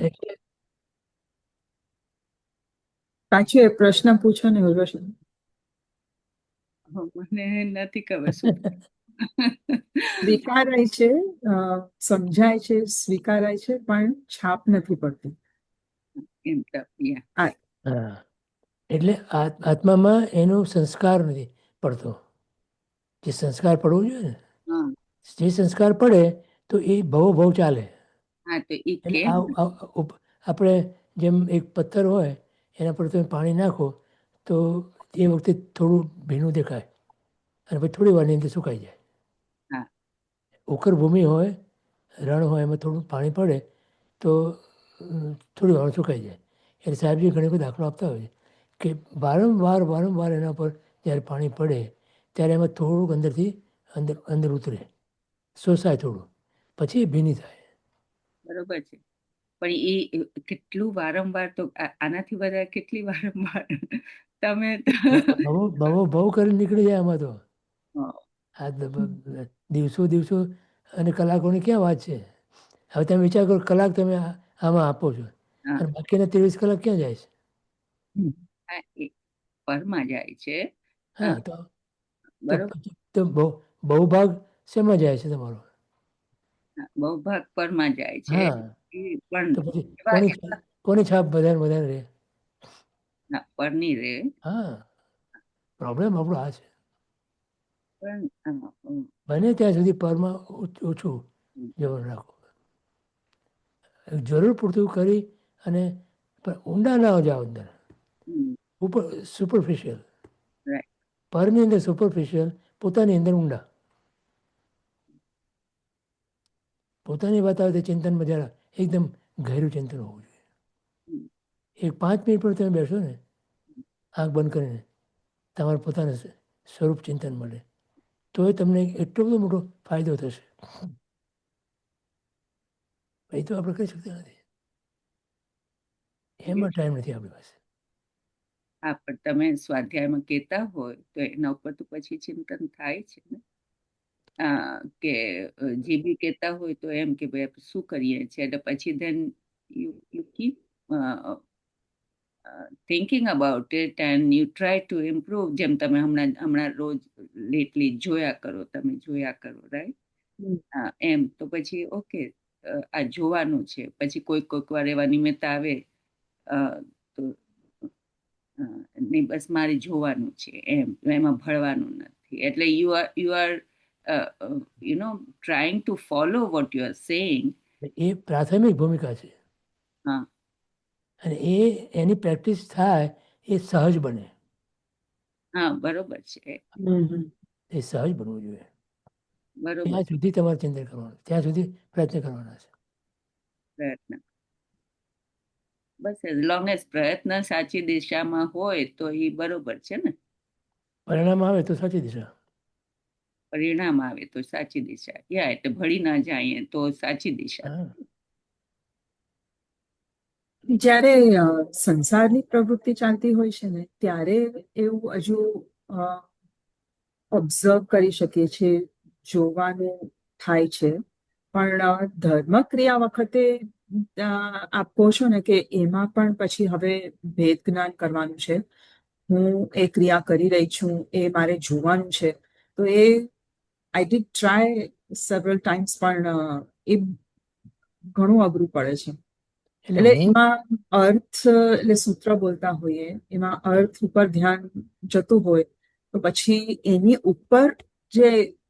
એટલે પાછું એ પ્રશ્ન પૂછો ને ઉર્વશી. મને નથી ખબર શું. સ્વીકારાય છે, સમજાય છે, સ્વીકારાય છે, પણ છાપ નથી પડતી. એમ તો, yeah. હા, એટલે આત્મામાં એનો સંસ્કાર નથી પડતો. જે સંસ્કાર પડવો જોઈએ ને, હા જે સંસ્કાર પડે તો એ ભવ ચાલે. હા, તો એ એટલે કેમ? આપણે જેમ એક પથ્થર હોય એના પર તમે પાણી નાખો તો એ વખતે થોડું ભીનું દેખાય અને પછી થોડી વારની અંદર સુકાઈ જાય. હા ઉખર ભૂમિ હોય, રણ હોય, એમાં થોડું પાણી પડે તો થોડી વાર સુકાઈ જાય. એટલે સાહેબજી ઘણી કોઈ દાખલો આપતા હોય છે કે વારંવાર એના પર જ્યારે પાણી પડે ત્યારે એમાં થોડુંક અંદરથી અંદર ઉતરે, શોષાય થોડું, પછી એ ભીની થાય. બરોબર છે, પણ એ કેટલું વારંવાર, તો આનાથી વધારે કેટલી વારંવાર તમે બહુ કરી નીકળી જાય આમાં તો. હા, આ દિવસો અને કલાકોની ક્યાં વાત છે. હવે તમે વિચાર કરો, કલાક તમે આમાં આપો છો હા, અને બાકીના 23 કલાક ક્યાં જાય છે? એ પરમાં જાય છે. હા, હા, તો બરોબર. તો બહુ ભાગ શેમાં જાય છે તમારો? બહુ ભાગ પરમાં જાય છે. હા, પણ તો પછી એવા કોની છાપ વધારે રહે? પરની રે. હા, પ્રોબ્લેમ આપણો આ છે. પણ બને ત્યાં સુધી પરમાં ઓછું જવાનું રાખો. જરૂર પૂરતું કરી અને ઊંડા ના જાઓ અંદર. ઉપર સુપરફિશિયલ, રાઈટ. પરની અંદર સુપરફિશિયલ, પોતાની અંદર ઊંડા. પોતાની વાત આવે તો ચિંતનમાં જરા એકદમ ગહેરું ચિંતન હોવું જોઈએ. એક 5 મિનિટ પર તમે બેસો ને આંખ બંધ કરીને, તમારા પોતાના સ્વરૂપ ચિંતન મળે તો એ તમને એટલો બધો મોટો ફાયદો થશે. એ તો આપણે કરી શકતા નથી, એમાં ટાઈમ નથી આપણી પાસે. હા, પણ તમે સ્વાધ્યાયમાં કહેતા હોય તો એના ઉપર તો પછી ચિંતન થાય છે ને. કે જે બી કહેતા હોય તો એમ કે ભાઈ આપણે શું કરીએ છીએ, એટલે પછી then you keep thinking about it and you try to improve. જેમ તમે હમણાં રોજ લેટલી જોયા કરો રાઈટ. હા, એમ તો પછી ઓકે, આ જોવાનું છે. પછી કોઈક વાર એવા નિમિત્ત આવે તો નહીં, બસ મારે જોવાનું છે, એમાં ભળવાનું નથી. એટલે you are trying to follow what you are saying. એ પ્રાથમિક ભૂમિકા છે. હા અને એની પ્રેક્ટિસ થાય એ સહજ બને. હા, બરોબર છે. એ સહજ બનવું જોઈએ. બરોબર ત્યાં સુધી તમારે ચિંતન કરવાનું, ત્યાં સુધી પ્રયત્ન કરવાના છે. પ્રયત્ન, બસ એઝ લોંગ એઝ પ્રયત્ન સાચી દિશામાં હોય તો એ બરોબર છે ને. પરિણામ આવે તો સાચી દિશા. પરિણામ આવે તો સાચી દિશા, એટલે ભળી ના જાય તો સાચી દિશા. હા, જ્યારે સંસારની પ્રવૃત્તિ ચાલતી હોય છે ને ત્યારે એવું હજુ ઓબ્ઝર્વ કરી શકીએ છીએ, જોવાનું થાય છે. પણ ધર્મ ક્રિયા વખતે આપ કહો છો ને કે એમાં પણ પછી હવે ભેદ જ્ઞાન કરવાનું છે. હું એ ક્રિયા કરી રહી છું, એ મારે જોવાનું છે. તો એ I did try several times, પણ એ ઘણું અઘરું પડે છે. એટલે એટલે હું એમાં અર્થ, એટલે સૂત્ર બોલતા હોઈએ એમાં અર્થ ઉપર ધ્યાન જતું હોય તો પછી એની ઉપર જે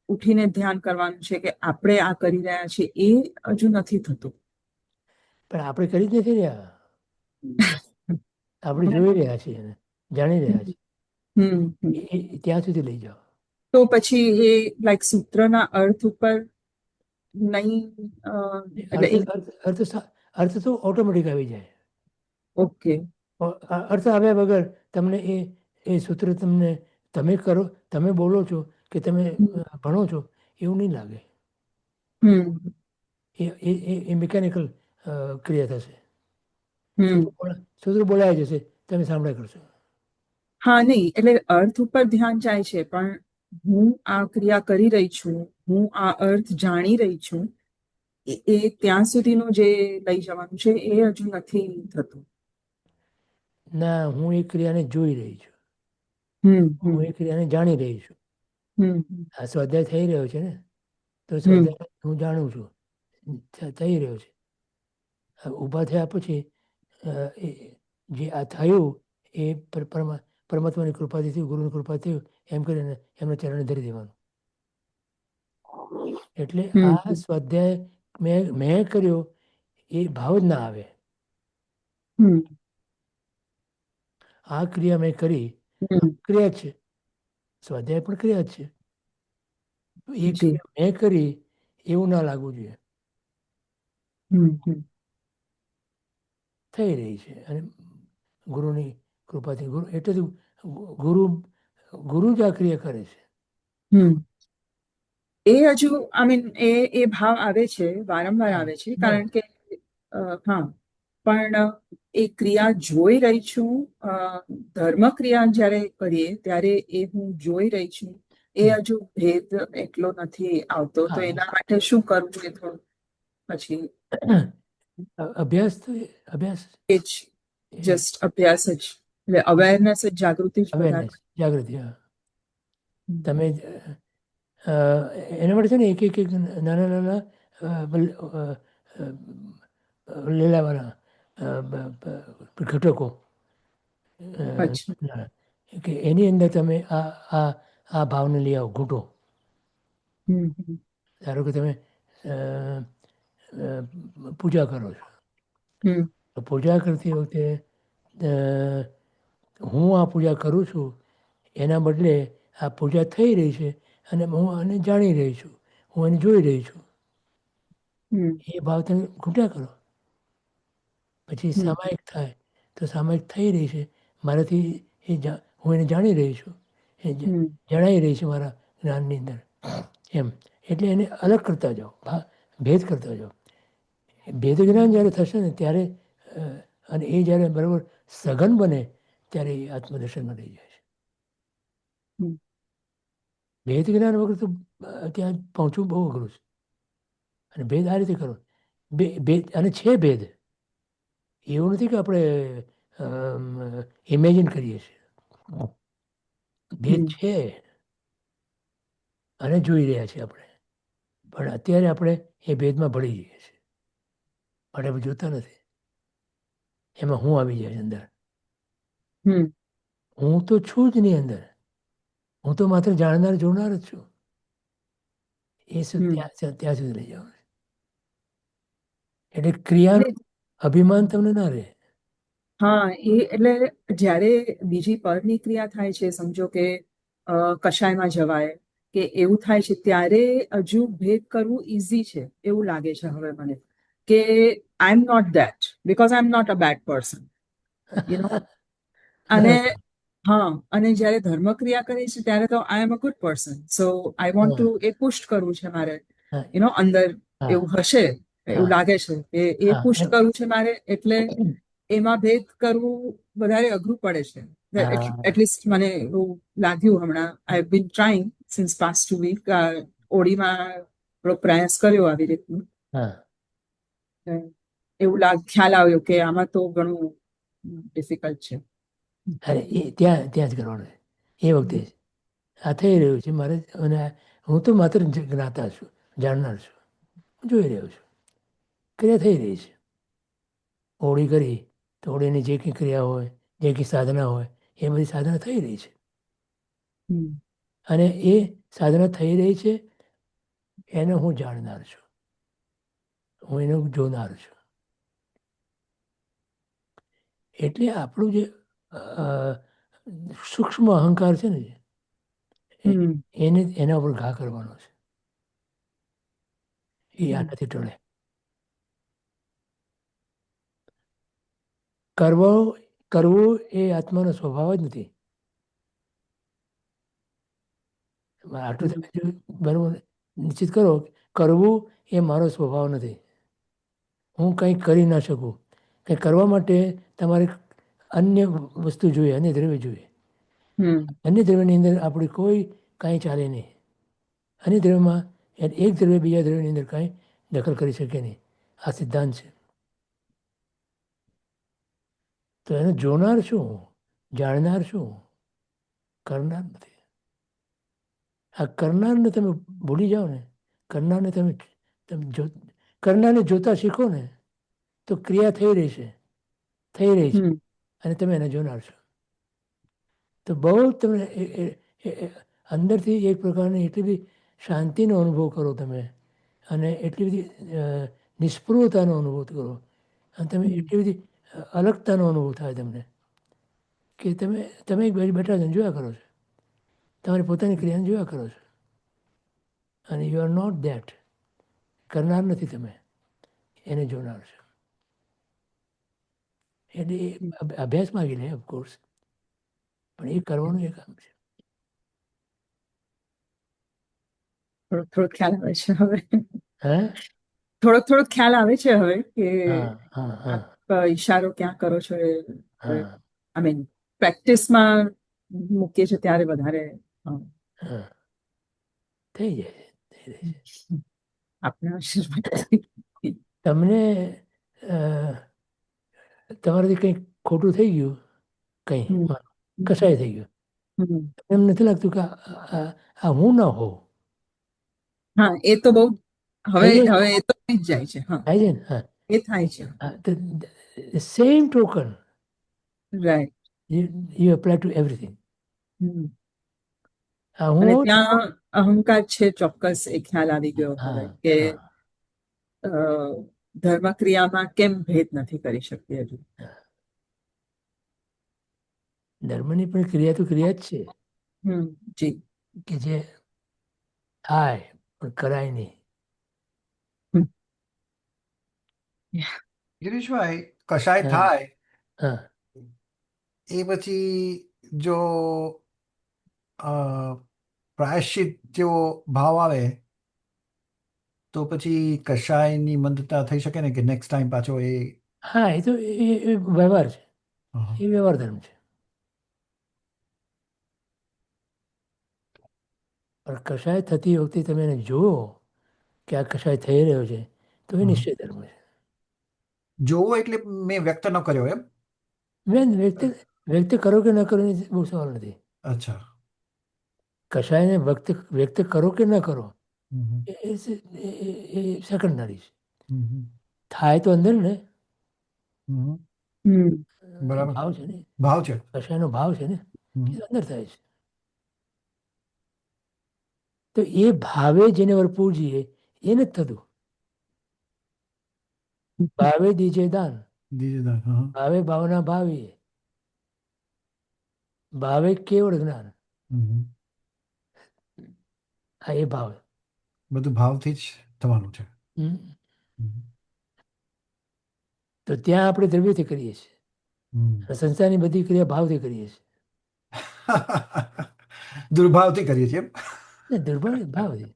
ઉઠીને ધ્યાન કરવાનું છે કે આપણે આ કરી રહ્યા છીએ એ હજુ નથી થતું. પણ આપણે કરી જ નથી રહ્યા. આપણે જોઈ રહ્યા છીએ અને જાણી રહ્યા છીએ. ત્યાં સુધી લઈ જાઓ. તો પછી એ લાઈક સૂત્રના અર્થ ઉપર નહીં, એટલે અર્થ તો ઓટોમેટિક આવી જાય. ઓકે. અર્થ આવ્યા વગર તમને એ સૂત્ર તમે બોલો છો કે તમે ભણો છો એવું નહીં લાગે. એ મિકેનિકલ ક્રિયા થશે. સૂત્ર બોલાય જશે, તમે સાંભળ્યા કરશો. હા, નહીં, એટલે અર્થ ઉપર ધ્યાન જાય છે, પણ હું આ ક્રિયા કરી રહી છું, હું આ અર્થ જાણી રહી છું, એ ત્યાં સુધીનું જે લઈ જવાનું છે એ હજુ નથી થતું. ના, હું એ ક્રિયાને જોઈ રહી છું, હમ હમ હું એ ક્રિયાને જાણી રહી છું. હમ હમ. આ સ્વાધ્યાય થઈ રહ્યો છે ને, તો હમ સ્વાધ્યાય હું જાણું છું, થઈ રહ્યો છે. ઊભા થયા પછી જે આ થયું એ પરમાત્માની કૃપાથી થયું, ગુરુની કૃપાથી થયું, એમ કરીને એમને ચરણે ધરી દેવાનું. એટલે હમ આ સ્વાધ્યાય મેં કર્યો એ ભાવ જ ના આવે. હમ આ ક્રિયા મેં કરી, હમ. ક્રિયા છે, સ્વાધ્યાય પણ ક્રિયા જ છે. એ જી. ક્રિયા મેં કરી એવું ના લાગવું જોઈએ. હમ. થઈ રહી છે, અને ગુરુની કૃપાથી એટલે તો ગુરુ ગુરુ જ આ ક્રિયા કરે છે. હમ. એ હજુ આઈ મીન એ ભાવ આવે છે, વારંવાર હા, આવે છે, બરાબર. કારણ કે હા, પણ એ ક્રિયા જોઈ રહી છું. ધર્મ ક્રિયા જ્યારે કરીએ ત્યારે એ હું જોઈ રહી છું, એ હજુ ભેદ એટલો નથી આવતો. તો હા, એના માટે શું કરવું એ થોડું પછી અભ્યાસ તો અભ્યાસ એ જ જસ્ટ અભ્યાસ જ, એટલે અવેરનેસ જ, જાગૃતિ જ અવેરનેસ, વધારે. જાગૃતિ. હા, હમ. તમે એના માટે છે ને એક નાના નાના લેલાવાળા ઘટકો, અચ્છા. કે એની અંદર તમે આ આ ભાવને લઈ આવો, ઘૂંટો. હમ હમ ધારો કે તમે પૂજા કરો છો, હમ તો પૂજા કરતી વખતે હું આ પૂજા કરું છું એના બદલે આ પૂજા થઈ રહી છે અને હું આને જાણી રહી છું, હું એને જોઈ રહી છું. હમ એ ભાવ તમે ઘૂંટ્યા કરો. પછી હમ સામાયિક થાય તો સામાયિક થઈ રહી છે મારાથી, હું એને જાણી રહી છું, એ હમ જણાઈ રહી છે મારા જ્ઞાનની અંદર. એમ એટલે એને અલગ કરતા જાઓ, ભેદ કરતા જાઓ. ભેદ જ્ઞાન જ્યારે થશે ને ત્યારે અને એ જ્યારે બરાબર સઘન બને ત્યારે એ આત્મદર્શનમાં રહી જાય છે. હમ. ભેદ જ્ઞાન વગર તો ત્યાં પહોંચવું બહુ અઘરું છે. અને ભેદ આ રીતે કરો, ભેદ અને છે ભેદ, એવું નથી કે આપણે ઇમેજિન કરીએ છીએ. ભેદ હમ. છે અને જોઈ રહ્યા છીએ આપણે, પણ અત્યારે આપણે એ ભેદમાં ભળી જઈએ છીએ, પણ આપણે જોતા નથી. એમાં હું આવી જાય અંદર. હમ. હું તો છું જ નહીં અંદર, હું તો માત્ર જાણનાર જોનાર જ છું. એ હમ. ત્યાં સુધી લઈ જવાનું. એટલે ક્રિયાનું અભિમાન તમને ના રહે. હા, એ એટલે જ્યારે બીજી પરની ક્રિયા થાય છે, સમજો કે કશાયમાં જવાય કે એવું થાય છે, ત્યારે હજુ ભેદ કરવું ઇઝી છે એવું લાગે છે હવે મને, કે I am not that, because I am not a bad person, you know. અને બરાબર. હા, અને જ્યારે ધર્મક્રિયા કરી છે ત્યારે તો I am a good person, so I want to હા, એ પુષ્ટ કરવું છે મારે, હા, યુ નો, અંદર હા, એવું હશે, એવું હા, લાગે છે કે એ હા, પુષ્ટ કરવું છે મારે, એટલે એમાં ભેદ કરવું વધારે અઘરું પડે છે. હા, એટલીસ્ટ મને એવું લાગ્યું હમણાં. આઈ બીન ટ્રાઇંગ સિન્સ પાસ્ટ 2 વીક. ઓડીમાં થોડો પ્રયાસ કર્યો આવી રીતનું. હા. એવું ખ્યાલ આવ્યો કે આમાં તો ઘણું ડિફિકલ્ટ છે. અરે એ ત્યાં ત્યાં જ કરવાનું છે. એ વખતે જ આ થઈ રહ્યું છે મારે, અને હું તો માત્ર જ્ઞાતા છું, જાણનાર છું, જોઈ રહ્યો છું, ક્રિયા થઈ રહી છે. હોળી કરી તો હોળીની જે કંઈ ક્રિયા હોય, જે કંઈ સાધના હોય, એ બધી સાધના થઈ રહી છે. હમ અને એ સાધના થઈ રહી છે એને હું જાણનાર છું, હું એને જોનાર છું. એટલે આપણું જે સૂક્ષ્મ અહંકાર છે ને, હમ એને એના ઉપર ઘા કરવાનો છે. એ હમ આનાથી ટળે. કરવું એ આત્માનો સ્વભાવ જ નથી. આટલું હમ તમે જો બરાબર નિશ્ચિત કરો, કરવું એ મારો સ્વભાવ નથી. હું કંઈક કરી ના શકું. કંઈક કરવા માટે તમારે અન્ય વસ્તુ જોઈએ, અન્ય દ્રવ્ય જોઈએ. હમ અન્ય દ્રવ્યની અંદર આપણી કોઈ કાંઈ ચાલે નહીં. અન્ય દ્રવ્યમાં એક દ્રવ્ય બીજા દ્રવ્યની અંદર કાંઈ દખલ કરી શકે નહીં. આ સિદ્ધાંત છે. તો એને જોનાર શું, જાણનાર શું, કરનાર નથી. આ કરનારને તમે ભૂલી જાઓ ને, કરનારને તમે તમે જો કરનારને જોતા શીખો ને તો ક્રિયા થઈ રહી છે, થઈ રહી છે, હમ અને તમે એને જોનાર છો. તો બહુ તમે અંદરથી એક પ્રકારની એટલી બધી શાંતિનો અનુભવ કરો તમે, અને એટલી બધી નિષ્પૃહતાનો અનુભવ કરો, અને તમે એટલી બધી અલગતાનો અનુભવ થાય તમને કે તમે એક બાજુ બેઠા છો જોયા કરો છો, તમારી પોતાની ક્રિયાને જોયા કરો છો, અને યુ આર નોટ ધેટ. કરનાર નથી તમે, એને જોનાર છો. એટલે એ અભ્યાસ માગી લે ઓફકોર્સ, પણ એ કરવાનું એ કામ છે. થોડોક થોડોક ખ્યાલ આવે છે હવે. હે થોડોક થોડોક ખ્યાલ આવે છે હવે કે હા હા હા આપ ઈશારો ક્યાં કરો છો એ હા આઈ મીન પ્રેક્ટિસમાં મૂકીએ છીએ ત્યારે વધારે હા થઈ જાય છે, થઈ જાય છે. આપના આશીર્વાદ. તમને તમારાથી કંઈક ખોટું થઈ ગયું, કંઈ કસાય થઈ ગયું, એમ નથી લાગતું કે આ હું ન હોઉં? હા, એ તો બહુ હવે થઈ જાય હવે એ તો થઈ જ જાય છે. હા, થાય છે ને? હા એ થાય છે. હા, same token right. You apply to everything. આ હું અને હોઉં છું. ત્યાં અહંકાર છે, ચોક્કસ એ ખ્યાલ આવી ગયો હવે હા કે હા ધર્મક્રિયામાં કેમ ભેદ નથી કરી શકતી હજુ. ધર્મની પણ ક્રિયા તો ક્રિયા જ છે, જી. કે જે થાય પણ કરાય નહીં. ગિરીશભાઈ, કશાય હા થાય હા એ પછી જો પ્રાયશ્ચિત જેવો ભાવ આવે તો પછી કશાયની મંદતા થઈ શકે ને, કે નેક્સ્ટ ટાઈમ પાછો એ હા, એ તો એ વ્યવહાર છે, હા. એ વ્યવહાર ધર્મ છે. પણ કશાય થતી વખતે તમે એને જુઓ કે આ કશાય થઈ રહ્યો છે, તો એ નિશ્ચય ધર્મ છે. જોવો એટલે મેં વ્યક્ત ન કર્યો એમ. વ્યક્ત કરો કે ન કરો એ બહુ સવાલ નથી. અચ્છા. કશાયને વ્યક્ત કરો કે ન કરો હમ. એ સેકન્ડરી છે. હમ. થાય તો અંદર ને હમ. બરાબર. ભાવ છે ને, ભાવ છે. કશાયનો ભાવ છે ને, હમ. એ અંદર થાય છે. તો એ ભાવે જેને ભરપૂર છીએ એ નથી થતું. ભાવે દીજે દાન, દીજેદાર. હા. ભાવે ભાવના ભાવી, ભાવે કેવળ જ્ઞાન. હમ. આ એ ભાવ. બધું ભાવથી જ થવાનું છે. હમ. હમ. તો ત્યાં આપણે દ્રવ્યથી કરીએ છીએ, હમ. અને સંસારની બધી ક્રિયા ભાવથી કરીએ છીએ. દુર્ભાવથી કરીએ છીએ એમ. ને દુર્ભાવ ભાવથી,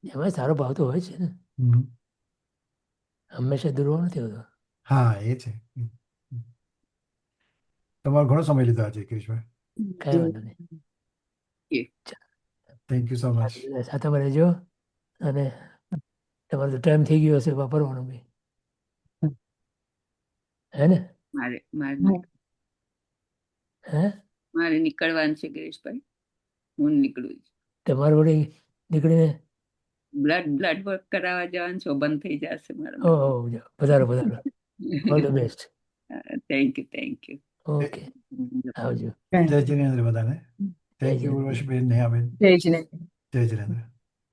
એમાં સારો ભાવ તો હોય છે ને, હમ. હંમેશા દુર્ભાવ નથી હોતો. હા, એ છે. તમારો ઘણો સમય લીધો આજે કિરીશભાઈ. કાંઈ વાંધો નહીં. Thank you so much. સાથે રહેજો, અને તમારો તો ટાઈમ થઈ ગયો હશે વાપરવાનો બી, હે ને? મારે મારે હે મારે નીકળવાનું છે ગિરીશભાઈ, હું નીકળું છું. તમારે વડે નીકળીને બ્લડ વર્ક કરાવવા જવાનું છો, બંધ થઈ જશે મારા. પધારો પધારો. All the best. Thank you, thank you. Okay, આવજો. જય જિનેન્દ્ર બધાને. Thank you Jinendra. ઉર્વશીબેન, નેહાબેન. જય જીનેન્દ્ર. જય જિનેન્દ્ર.